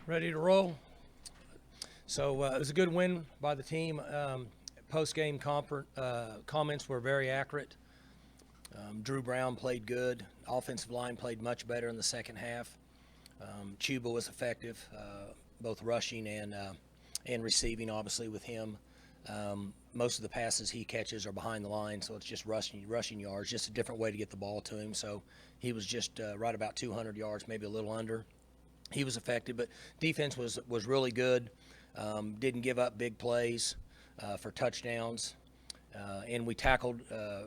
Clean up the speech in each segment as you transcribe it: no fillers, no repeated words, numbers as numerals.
Ready to roll. So it was a good win by the team. Post-game comments were very accurate. Drew Brown played good. Offensive line played much better in the second half. Chuba was effective, both rushing and receiving, obviously, with him. Most of the passes he catches are behind the line, so it's just rushing yards, just a different way to get the ball to him. So he was just right about 200 yards, maybe a little under. He was effective, but defense was really good. Didn't give up big plays for touchdowns, and we tackled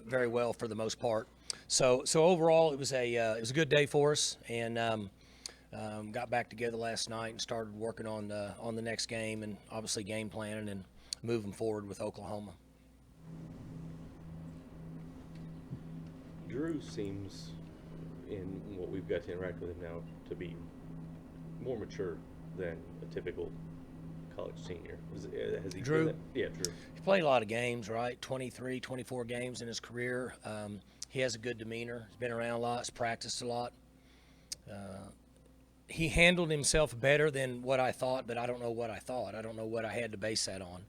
very well for the most part. So overall, it was a good day for us, and got back together last night and started working on the next game, and obviously game planning and moving forward with Oklahoma. Drew seems, in what we've got to interact with him now, to be more mature than a typical college senior. Has he Drew? That? Yeah, Drew. He played a lot of games, right? 23, 24 games in his career. He has a good demeanor. He's been around a lot. He's practiced a lot. He handled himself better than what I thought, but I don't know what I thought. I don't know what I had to base that on.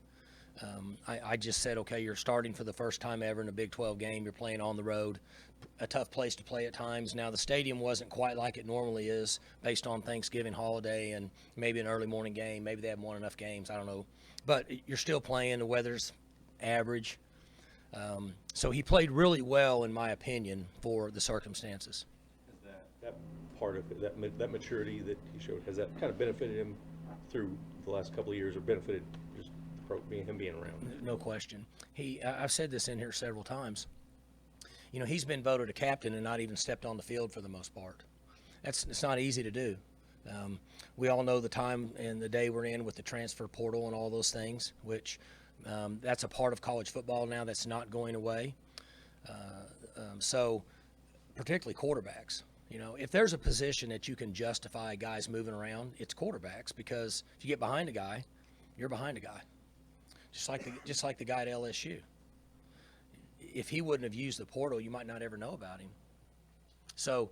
I just said, okay, you're starting for the first time ever in a Big 12 game. You're playing on the road, a tough place to play at times. Now, the stadium wasn't quite like it normally is based on Thanksgiving holiday and maybe an early morning game. Maybe they haven't won enough games. I don't know. But you're still playing. The weather's average. So he played really well, in my opinion, for the circumstances. Has that part of it, that maturity that he showed, has that kind of benefited him through the last couple of years, or benefited just him being around? No question. I've said this in here several times. You know, he's been voted a captain and not even stepped on the field for the most part. It's not easy to do. We all know the time and the day we're in with the transfer portal and all those things, which that's a part of college football now that's not going away. So particularly quarterbacks. You know, if there's a position that you can justify guys moving around, it's quarterbacks, because if you get behind a guy, you're behind a guy. Just like the guy at LSU. If he wouldn't have used the portal, you might not ever know about him. So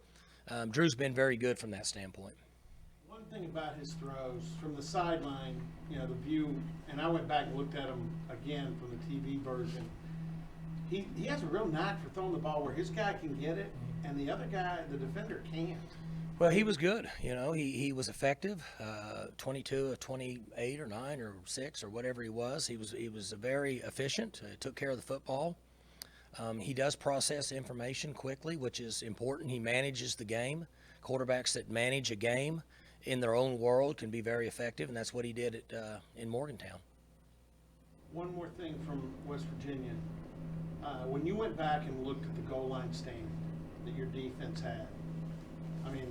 Drew's been very good from that standpoint. One thing about his throws from the sideline, you know, the view, and I went back and looked at him again from the TV version. He has a real knack for throwing the ball where his guy can get it and the other guy, the defender, can't. Well, he was good. You know, he was effective. 22 of 28 or 9 or 6 or whatever he was. He was very efficient. Took care of the football. He does process information quickly, which is important. He manages the game. Quarterbacks that manage a game in their own world can be very effective, and that's what he did in Morgantown. One more thing from West Virginia. When you went back and looked at the goal line stand that your defense had, I mean,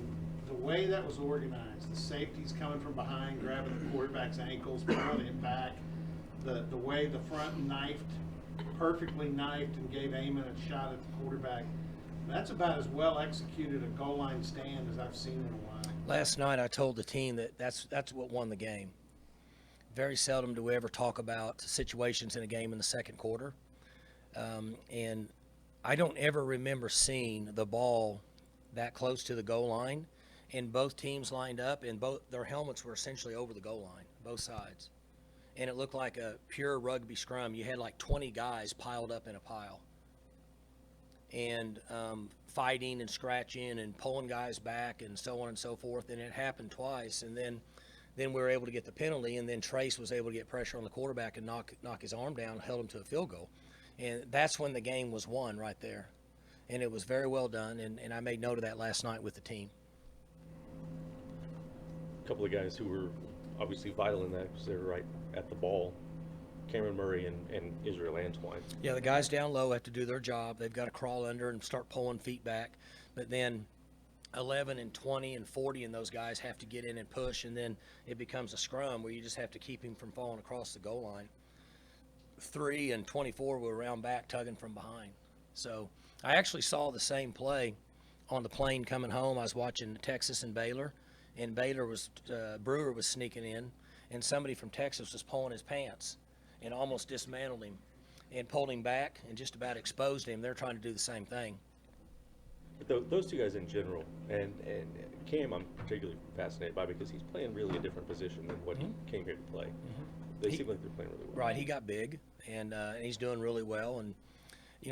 the way that was organized, the safeties coming from behind, grabbing the quarterback's ankles, pulling him back, the way the front perfectly knifed and gave Amon a shot at the quarterback, that's about as well executed a goal line stand as I've seen in a while. Last night I told the team that's what won the game. Very seldom do we ever talk about situations in a game in the second quarter. And I don't ever remember seeing the ball that close to the goal line, and both teams lined up, and both their helmets were essentially over the goal line, both sides. And it looked like a pure rugby scrum. You had like 20 guys piled up in a pile, and fighting and scratching and pulling guys back and so on and so forth. And it happened twice, and then we were able to get the penalty, and then Trace was able to get pressure on the quarterback and knock his arm down, held him to a field goal. And that's when the game was won right there. And it was very well done, and I made note of that last night with the team. A couple of guys who were obviously vital in that because they were right at the ball, Cameron Murray and Israel Antwine. Yeah, the guys down low have to do their job. They've got to crawl under and start pulling feet back. But then 11 and 20 and 40 and those guys have to get in and push, and then it becomes a scrum where you just have to keep him from falling across the goal line. 3 and 24 were around back tugging from behind. So I actually saw the same play on the plane coming home. I was watching Texas and Baylor, and Brewer was sneaking in, and somebody from Texas was pulling his pants and almost dismantled him and pulled him back and just about exposed him. They're trying to do the same thing. But those two guys in general, and Cam, I'm particularly fascinated by because he's playing really a different position than what he came here to play. They seem like they're playing really well. Right, he got big, and he's doing really well. And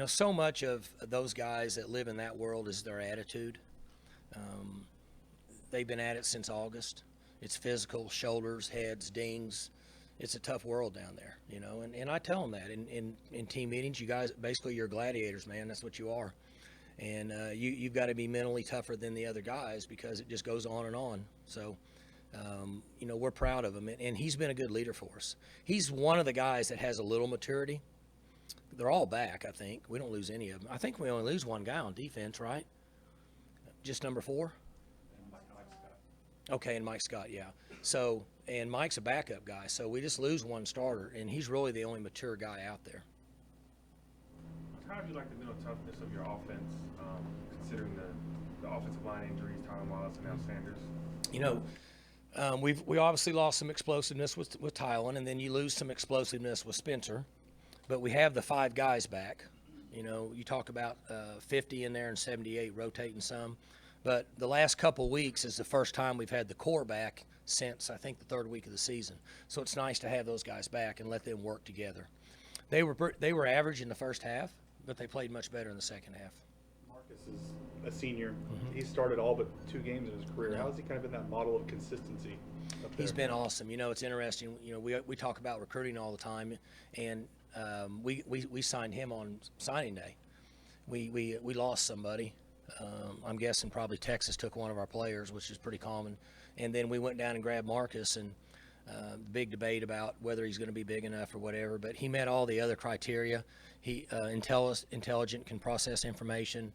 so much of those guys that live in that world is their attitude. They've been at it since August. It's physical, shoulders, heads, dings. It's a tough world down there, and I tell them that in team meetings. You guys, basically, you're gladiators, man. That's what you are. And you've got to be mentally tougher than the other guys because it just goes on and on. So, we're proud of him, and he's been a good leader for us. He's one of the guys that has a little maturity. They're all back, I think. We don't lose any of them. I think we only lose one guy on defense, right? Just number 4? Okay, and Mike Scott, yeah. So, and Mike's a backup guy, so we just lose one starter, and he's really the only mature guy out there. How have you liked the mental toughness of your offense, considering the offensive line injuries, Tyler Wallace and now Sanders? We obviously lost some explosiveness with Tylen, and then you lose some explosiveness with Spencer, but we have the 5 guys back. You talk about 50 in there and 78 rotating some, but the last couple weeks is the first time we've had the core back since I think the 3rd week of the season. So it's nice to have those guys back and let them work together. They were average in the first half, but they played much better in the second half. Marcus is a senior. He started all but 2 games in his career. How has he kind of been that model of consistency up there? He's been awesome. It's interesting. We talk about recruiting all the time, and we signed him on signing day. We lost somebody. I'm guessing probably Texas took one of our players, which is pretty common. And then we went down and grabbed Marcus, and big debate about whether he's going to be big enough or whatever. But he met all the other criteria. He intelligent, can process information.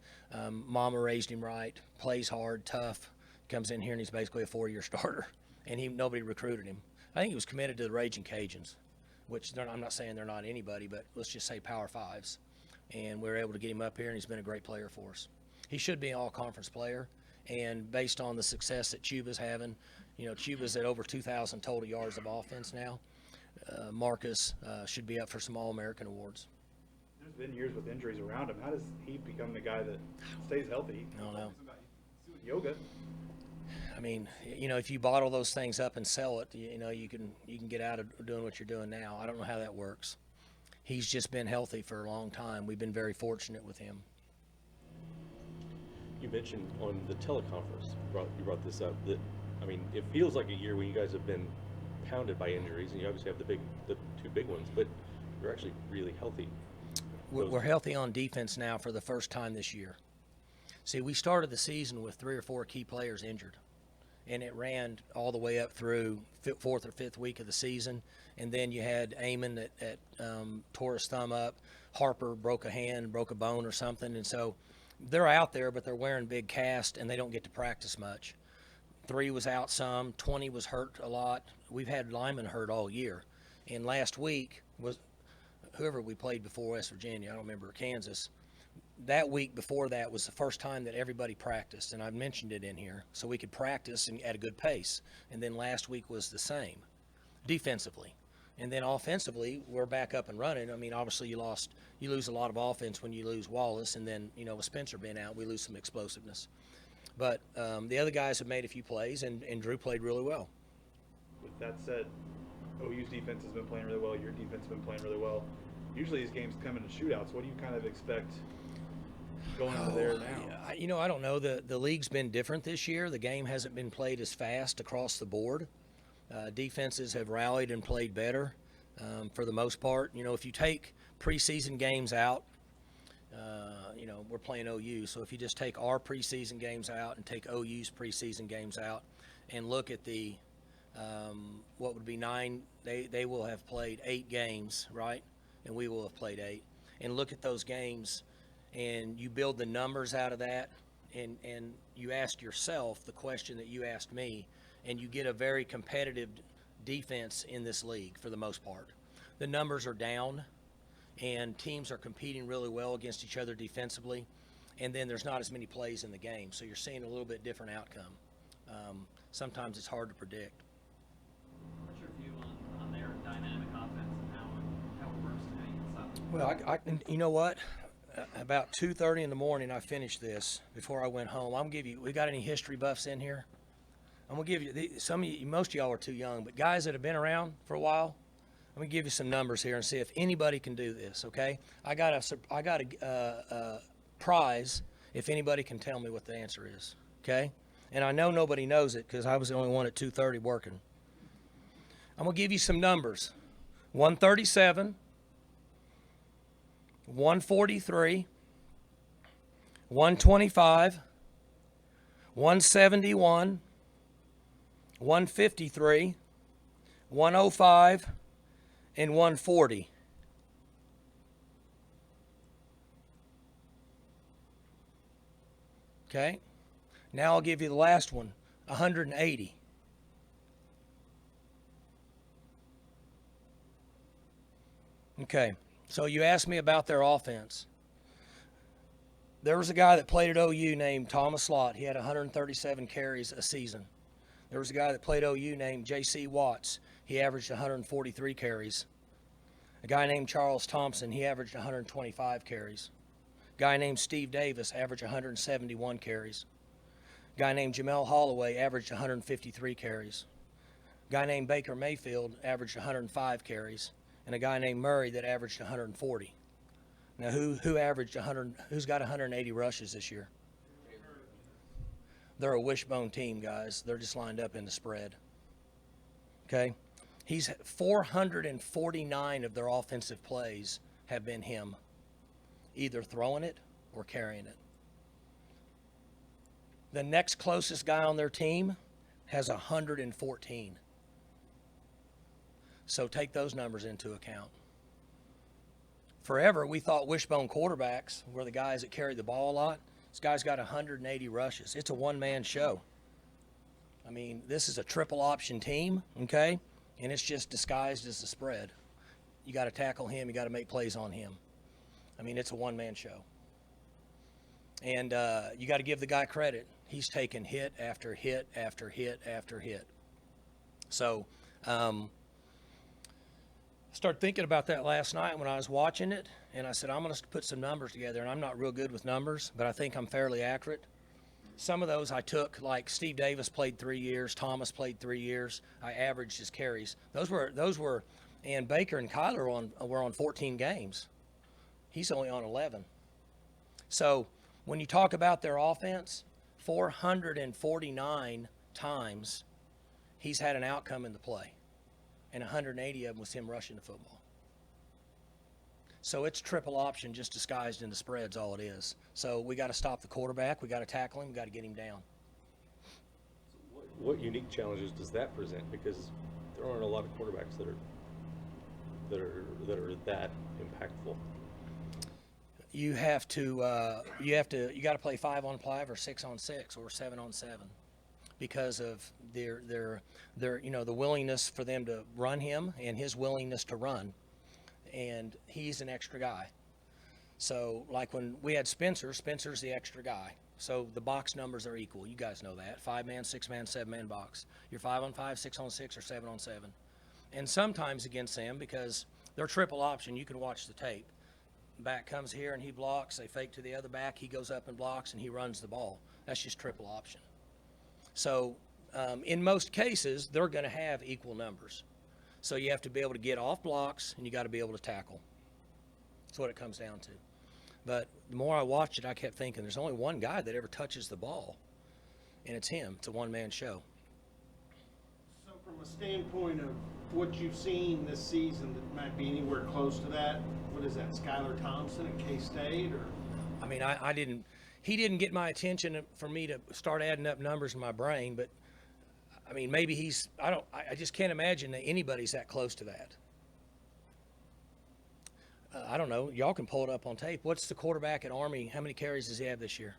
Mama raised him right. Plays hard, tough. Comes in here and he's basically a 4-year starter. And nobody recruited him. I think he was committed to the Raging Cajuns, which I'm not saying they're not anybody, but let's just say Power 5s. And we were able to get him up here, and he's been a great player for us. He should be an all-conference player. And based on the success that Chuba's having, Chuba's at over 2,000 total yards of offense now. Marcus should be up for some All-American awards. There's been years with injuries around him. How does he become the guy that stays healthy? I don't know. Yoga. I mean, if you bottle those things up and sell it, you can get out of doing what you're doing now. I don't know how that works. He's just been healthy for a long time. We've been very fortunate with him. You mentioned on the teleconference, you brought this up, that, it feels like a year when you guys have been pounded by injuries, and you obviously have the 2 big ones, but you're actually really healthy. We're healthy on defense now for the first time this year. See, we started the season with 3 or 4 key players injured, and it ran all the way up through 4th or 5th week of the season, and then you had Amon that tore his thumb up, Harper broke a hand, broke a bone or something, and so they're out there, but they're wearing big cast, and they don't get to practice much. 3 was out some, 20 was hurt a lot. We've had linemen hurt all year, and last week was whoever we played before West Virginia, I don't remember, Kansas. That week before that was the first time that everybody practiced, and I've mentioned it in here, so we could practice and at a good pace. And then last week was the same, defensively. And then offensively, we're back up and running. Obviously you lose a lot of offense when you lose Wallace, and then, with Spencer being out, we lose some explosiveness. But the other guys have made a few plays, and Drew played really well. With that said, OU's defense has been playing really well. Your defense has been playing really well. Usually these games come into shootouts. What do you kind of expect going into there now? I don't know. The league's been different this year. The game hasn't been played as fast across the board. Defenses have rallied and played better for the most part. If you take preseason games out, we're playing OU. So if you just take our preseason games out and take OU's preseason games out and look at the what would be 9, they will have played 8 games, right? And we will have played 8. And look at those games, and you build the numbers out of that, and you ask yourself the question that you asked me, and you get a very competitive defense in this league for the most part. The numbers are down, and teams are competing really well against each other defensively, and then there's not as many plays in the game, so you're seeing a little bit different outcome. Sometimes it's hard to predict. What's your view on their dynamic offense and how it works and how you can stop it? Well, you know what? about 2:30 in the morning, I finished this before I went home. I'm gonna give you. We got any history buffs in here? I'm gonna give you some of you. Most of y'all are too young, but guys that have been around for a while, I'm gonna give you some numbers here and see if anybody can do this. Okay? I got a prize if anybody can tell me what the answer is. Okay? And I know nobody knows it because I was the only one at 2:30 working. I'm gonna give you some numbers: 137, 143, 125, 171, 153, 105, and 140. Okay? Now I'll give you the last one, 180. Okay, so you asked me about their offense. There was a guy that played at OU named Thomas Lott. He had 137 carries a season. There was a guy that played OU named J.C. Watts. He averaged 143 carries. A guy named Charles Thompson, he averaged 125 carries. A guy named Steve Davis averaged 171 carries. A guy named Jamel Holloway averaged 153 carries. A guy named Baker Mayfield averaged 105 carries. And a guy named Murray that averaged 140. Now, who averaged 100? Who's got 180 rushes this year? They're a wishbone team, guys. They're just lined up in the spread. Okay, he's 449 of their offensive plays have been him, either throwing it or carrying it. The next closest guy on their team has 114. So take those numbers into account. Forever, we thought wishbone quarterbacks were the guys that carried the ball a lot. This guy's got 180 rushes. It's a one-man show. I mean, this is a triple option team, okay? And it's just disguised as a spread. You got to tackle him. You got to make plays on him. I mean, it's a one-man show. And you got to give the guy credit. He's taken hit after hit after hit after hit. So, started thinking about that last night when I was watching it, and I said, I'm going to put some numbers together, and I'm not real good with numbers, but I think I'm fairly accurate. Some of those I took, like Steve Davis played 3 years, Thomas played 3 years. I averaged his carries. Those were, and Baker and Kyler were on 14 games. He's only on 11. So when you talk about their offense, 449 times he's had an outcome in the play. And 180 of them was him rushing the football. So it's triple option just disguised in the spreads, all it is. So we got to stop the quarterback. We got to tackle him. We got to get him down. What unique challenges does that present? Because there aren't a lot of quarterbacks that are that impactful. You got to play 5-on-5 or 6-on-6 or 7-on-7. Because of their the willingness for them to run him and his willingness to run, and he's an extra guy. So like when we had Spencer's the extra guy. So the box numbers are equal. You guys know that 5-man, 6-man, 7-man box. You're 5-on-5, 6-on-6, or 7-on-7. And sometimes against them because they're triple option. You can watch the tape. Back comes here and he blocks. They fake to the other back. He goes up and blocks and he runs the ball. That's just triple option. So in most cases, they're going to have equal numbers. So you have to be able to get off blocks, and you got to be able to tackle. That's what it comes down to. But the more I watched it, I kept thinking, there's only one guy that ever touches the ball, and it's him. It's a one-man show. So from a standpoint of what you've seen this season that might be anywhere close to that, what is that, Skylar Thompson at K-State? Or? I mean, he didn't get my attention for me to start adding up numbers in my brain, but I mean, maybe I just can't imagine that anybody's that close to that. I don't know. Y'all can pull it up on tape. What's the quarterback at Army? How many carries does he have this year?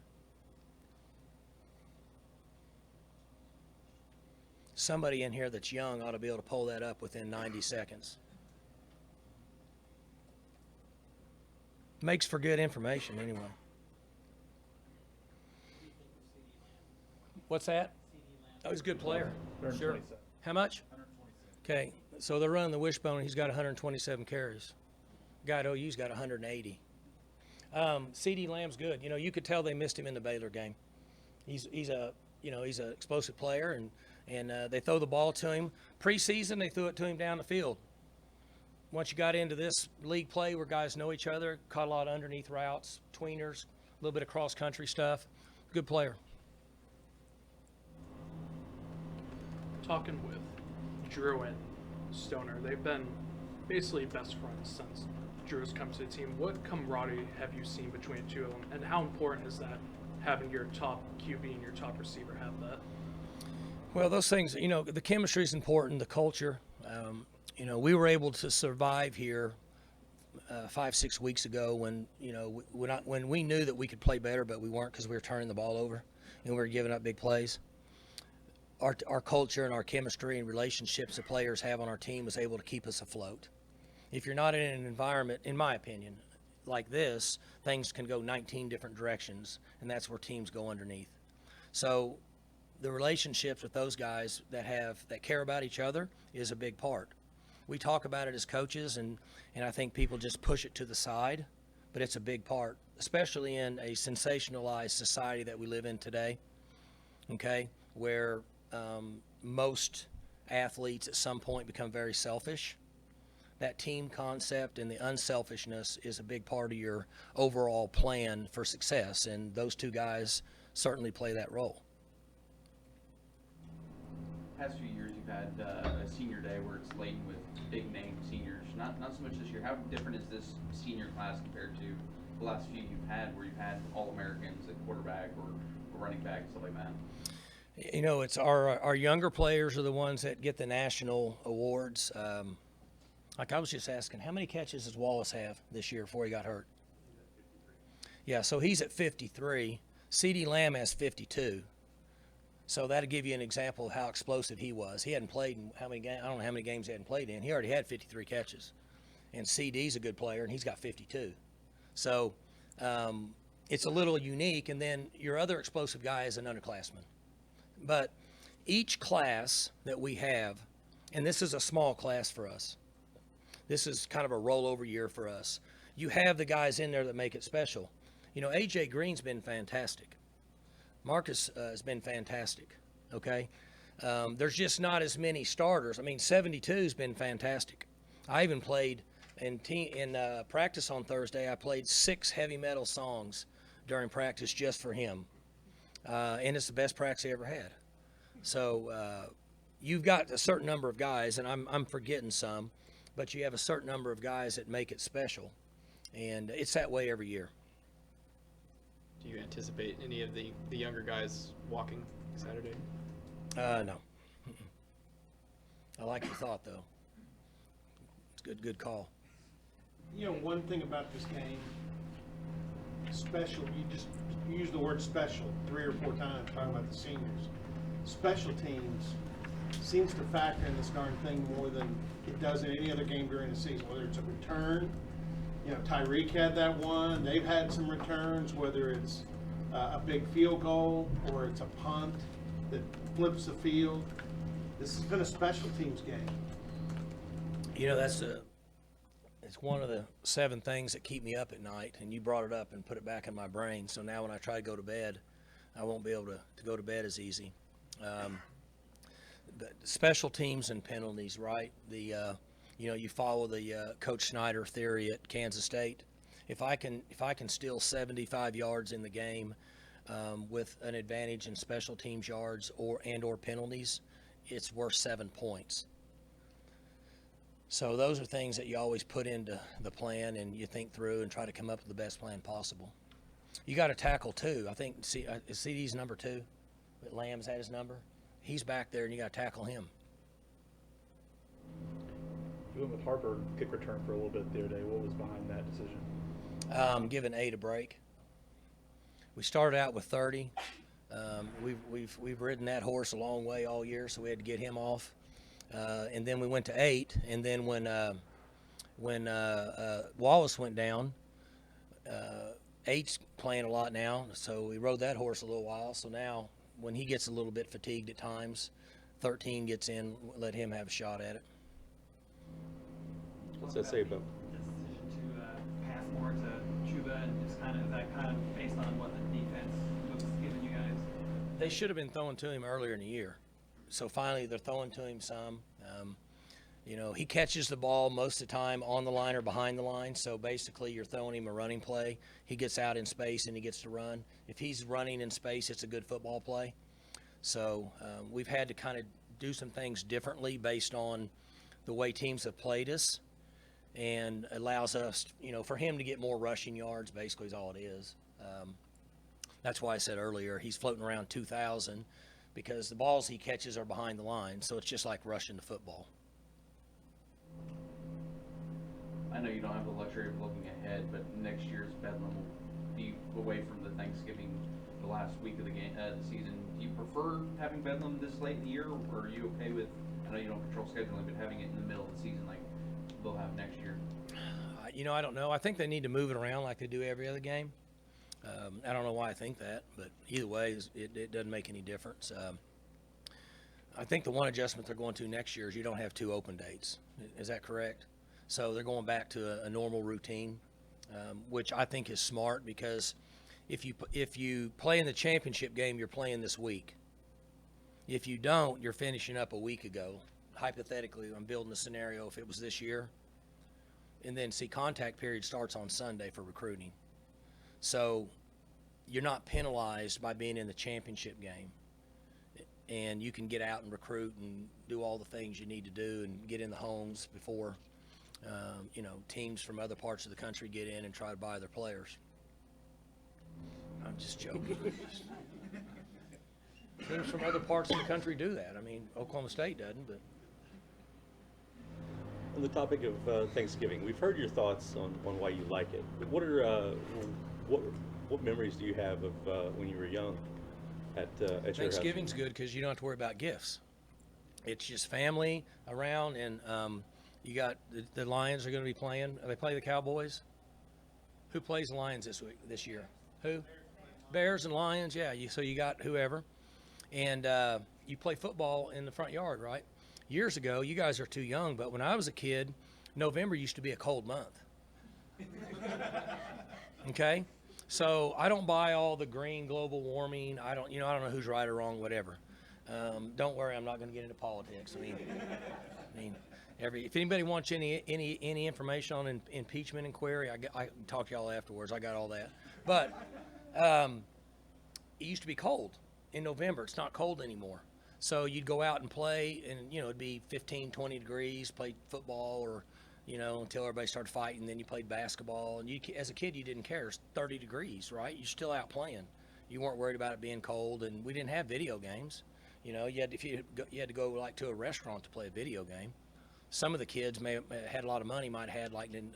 Somebody in here that's young ought to be able to pull that up within 90 seconds. Makes for good information anyway. What's that? Oh, he's a good player. Sure. How much? 127. Okay, so they're running the wishbone. He's got 127 carries. Guy at OU's got 180. C.D. Lamb's good. You know, you could tell they missed him in the Baylor game. He's a he's an explosive player, and they throw the ball to him. Preseason, they threw it to him down the field. Once you got into this league play where guys know each other, caught a lot of underneath routes, tweeners, a little bit of cross-country stuff. Good player. Talking with Drew and Stoner, they've been basically best friends since Drew's come to the team. What camaraderie have you seen between the two of them, and how important is that, having your top QB and your top receiver have that? Well, those things, you know, the chemistry is important, the culture. You know, we were able to survive here 5-6 weeks ago when, you know, when we knew that we could play better, but we weren't because we were turning the ball over and we were giving up big plays. Our culture and our chemistry and relationships the players have on our team was able to keep us afloat. If you're not in an environment, in my opinion, like this, things can go 19 different directions, and that's where teams go underneath. So the relationships with those guys that care about each other is a big part. We talk about it as coaches, and I think people just push it to the side, but it's a big part, especially in a sensationalized society that we live in today, okay, where most athletes at some point become very selfish. That team concept and the unselfishness is a big part of your overall plan for success, and those two guys certainly play that role. Past few years, you've had a senior day where it's laden with big name seniors. Not so much this year. How different is this senior class compared to the last few you've had, where you've had All-Americans at quarterback or running back, stuff like that? You know, it's our younger players are the ones that get the national awards. Like I was just asking, how many catches does Wallace have this year before he got hurt? Yeah, so he's at 53. C.D. Lamb has 52. So that'll give you an example of how explosive he was. He hadn't played in how many games? I don't know how many games he hadn't played in. He already had 53 catches. And C.D.'s a good player, and he's got 52. So it's a little unique. And then your other explosive guy is an underclassman. But each class that we have, and this is a small class for us, this is kind of a rollover year for us. You have the guys in there that make it special. You know, A.J. Green's been fantastic. Marcus has been fantastic, okay? There's just not as many starters. I mean, 72's been fantastic. I even played in practice on Thursday. I played 6 heavy metal songs during practice just for him. And it's the best practice he ever had. So you've got a certain number of guys, and I'm forgetting some, but you have a certain number of guys that make it special. And it's that way every year. Do you anticipate any of the younger guys walking Saturday? No. I like your thought, though. It's good call. You know, one thing about this game, special, you use the word special 3 or 4 times talking about the seniors. Special teams seems to factor in this darn thing more than it does in any other game during the season, whether it's a return. You know, Tyreek had that one. They've had some returns, whether it's a big field goal or it's a punt that flips the field. This has been a special teams game. You know, it's one of the 7 things that keep me up at night, and you brought it up and put it back in my brain. So now when I try to go to bed, I won't be able to go to bed as easy. The special teams and penalties, right? You know, you follow the Coach Snyder theory at Kansas State. If I can steal 75 yards in the game with an advantage in special teams yards or penalties, it's worth 7 points. So those are things that you always put into the plan and you think through and try to come up with the best plan possible. You got to tackle too. I think CD's number 2, but Lamb's had his number. He's back there and you got to tackle him. You went with Harper kick return for a little bit the other day. What was behind that decision? Giving 8 a break. We started out with 30. We've ridden that horse a long way all year, so we had to get him off. And then we went to 8. And then when Wallace went down, 8's playing a lot now, so we rode that horse a little while. So now when he gets a little bit fatigued at times, 13 gets in, let him have a shot at it. What's that say about? The decision to pass more to Chuba and just kind is that kind of based on what the defense was giving you guys? They should have been throwing to him earlier in the year. So finally they're throwing to him some. He catches the ball most of the time on the line or behind the line. So basically you're throwing him a running play. He gets out in space and he gets to run. If he's running in space, it's a good football play. So we've had to kind of do some things differently based on the way teams have played us, and allows us, for him to get more rushing yards, basically is all it is. That's why I said earlier he's floating around 2,000 because the balls he catches are behind the line, so it's just like rushing the football. I know you don't have the luxury of looking ahead, but next year's Bedlam will be away from the Thanksgiving, the last week of the season. Do you prefer having Bedlam this late in the year, or are you okay with, I know you don't control scheduling, but having it in the middle of the season like they'll have next year? I don't know. I think they need to move it around like they do every other game. I don't know why I think that, but either way, it doesn't make any difference. I think the one adjustment they're going to next year is you don't have 2 open dates. Is that correct? So they're going back to a normal routine, which I think is smart because if you play in the championship game, you're playing this week. If you don't, you're finishing up a week ago. Hypothetically, I'm building a scenario if it was this year. And then, contact period starts on Sunday for recruiting. So you're not penalized by being in the championship game. And you can get out and recruit and do all the things you need to do and get in the homes before, teams from other parts of the country get in and try to buy their players. I'm just joking. Teams from other parts of the country do that. I mean, Oklahoma State doesn't, but. On the topic of Thanksgiving, we've heard your thoughts on why you like it. But what memories do you have of when you were young at your house? Thanksgiving's good because you don't have to worry about gifts. It's just family around, and you got the Lions are going to be playing. They play the Cowboys. Who plays the Lions this year? Who? Bears and Lions. Yeah. So you got whoever, and you play football in the front yard, right? Years ago, you guys are too young, but when I was a kid, November used to be a cold month. Okay? So I don't buy all the green global warming. I don't know who's right or wrong, whatever. Don't worry, I'm not going to get into politics. If anybody wants any information on impeachment inquiry, I can talk to y'all afterwards. I got all that. But it used to be cold in November. It's not cold anymore. So you'd go out and play, and it'd be 15, 20 degrees. Played football, or until everybody started fighting. Then you played basketball, and as a kid, you didn't care. It's 30 degrees, right? You're still out playing. You weren't worried about it being cold, and we didn't have video games. You had to go like to a restaurant to play a video game. Some of the kids may have had a lot of money, might have had like an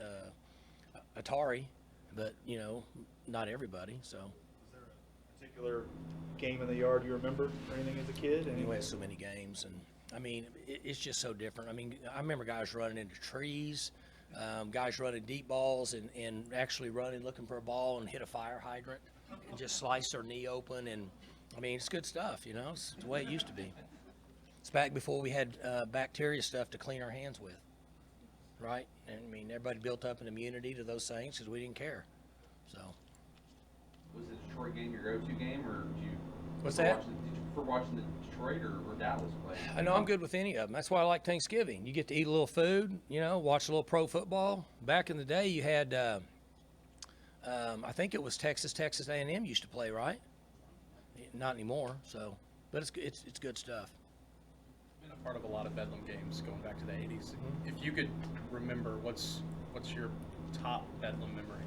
Atari, but not everybody. So. Was there a particular game in the yard you remember or anything as a kid? We had so many games, and it's just so different. I remember guys running into trees, guys running deep balls, and actually running looking for a ball and hit a fire hydrant and just slice their knee open. And it's good stuff. It's the way it used to be. It's back before we had bacteria stuff to clean our hands with, right? And everybody built up an immunity to those things because we didn't care. So. Was the Detroit game your go-to game, or did you? What's that? Did you prefer watching the Detroit or Dallas play? I know I'm good with any of them. That's why I like Thanksgiving. You get to eat a little food, watch a little pro football. Back in the day, you had, I think it was Texas A&M used to play, right? Not anymore. So, but it's good stuff. Been a part of a lot of Bedlam games going back to the 80s. If you could remember, what's your top Bedlam memory?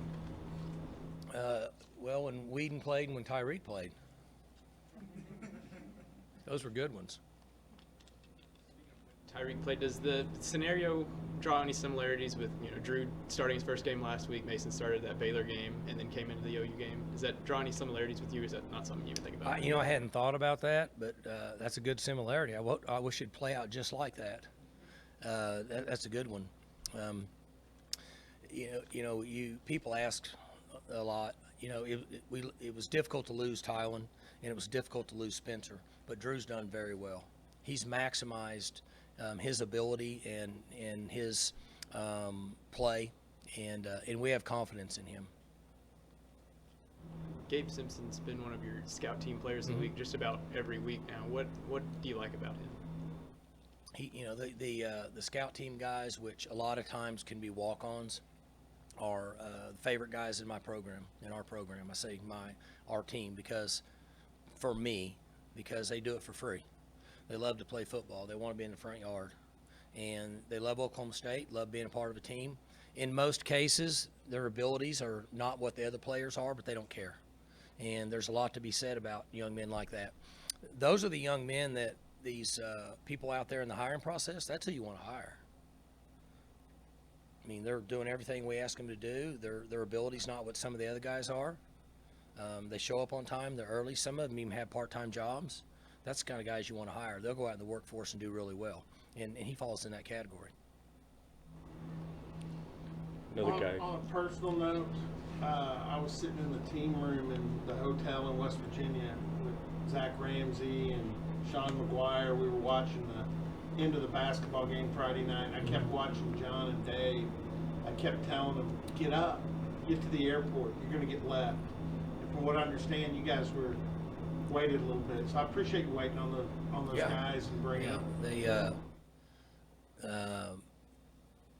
Well, when Whedon played and when Tyreek played. Those were good ones. Tyreek played. Does the scenario draw any similarities with, Drew starting his first game last week, Mason started that Baylor game, and then came into the OU game? Does that draw any similarities with you, or is that not something you even think about? I hadn't thought about that, but that's a good similarity. I wish it'd play out just like that. That's a good one. People ask a lot. It was difficult to lose Tylen, and it was difficult to lose Spencer, but Drew's done very well. He's maximized his ability and his play, and we have confidence in him. Gabe Simpson's been one of your scout team players of the week just about every week now. What do you like about him? He, the scout team guys, which a lot of times can be walk-ons, are favorite guys in our program. I say our team because they do it for free. They love to play football. They want to be in the front yard, and they love Oklahoma State. Love being a part of a team. In most cases, their abilities are not what the other players are, but they don't care. And there's a lot to be said about young men like that. Those are the young men that these people out there in the hiring process, that's who you want to hire. I mean, they're doing everything we ask them to do. Their ability's not what some of the other guys are. They show up on time. They're early. Some of them even have part-time jobs. That's the kind of guys you want to hire. They'll go out in the workforce and do really well. And he falls in that category. Another guy. On a personal note, I was sitting in the team room in the hotel in West Virginia with Zach Ramsey and Sean McGuire. We were watching the end of the basketball game Friday night. I kept watching John and Dave. I kept telling them, get up, get to the airport. You're going to get left. And from what I understand, you guys waited a little bit. So I appreciate you waiting on those guys and bringing them.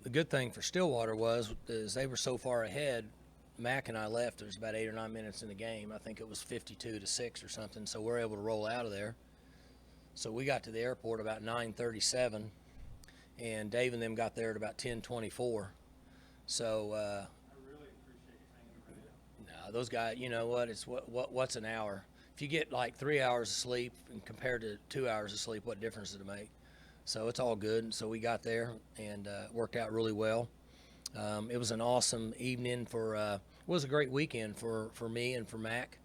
The good thing for Stillwater is they were so far ahead. Mac and I left. There was about 8 or 9 minutes in the game. I think it was 52-6 or something. So we're able to roll out of there. So we got to the airport about 9:37, and Dave and them got there at about 10:24. So I really appreciate you hanging around. no, those guys, you know what? It's what's an hour? If you get like 3 hours of sleep and compared to 2 hours of sleep, what difference does it make? So it's all good. So we got there and worked out really well. It was an awesome evening it was a great weekend for me and for Mac.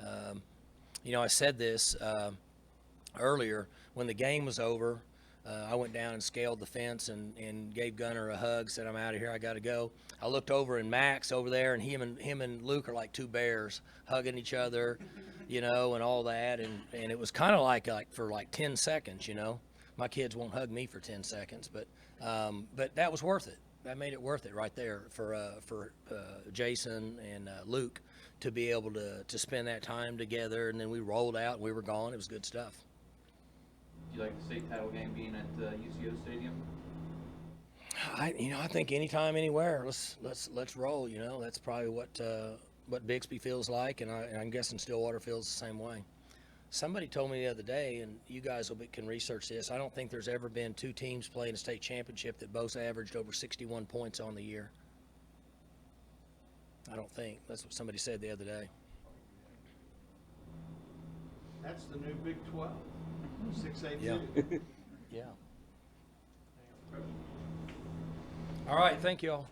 I said this earlier when the game was over. I went down and scaled the fence and gave Gunner a hug, said, I'm out of here, I got to go. I looked over and Mac's over there, and him and Luke are like two bears hugging each other, and all that. And it was kind of like for 10 seconds, My kids won't hug me for 10 seconds, but that was worth it. That made it worth it right there for Jason and Luke to be able to spend that time together. And then we rolled out and we were gone. It was good stuff. Do you like the state title game being at UCO Stadium? I think anytime, anywhere. Let's roll. That's probably what Bixby feels like, and I'm guessing Stillwater feels the same way. Somebody told me the other day, and you guys can research this, I don't think there's ever been two teams playing a state championship that both averaged over 61 points on the year. I don't think. That's what somebody said the other day. That's the new Big 12. 6-8. Yeah. All right. Thank you all.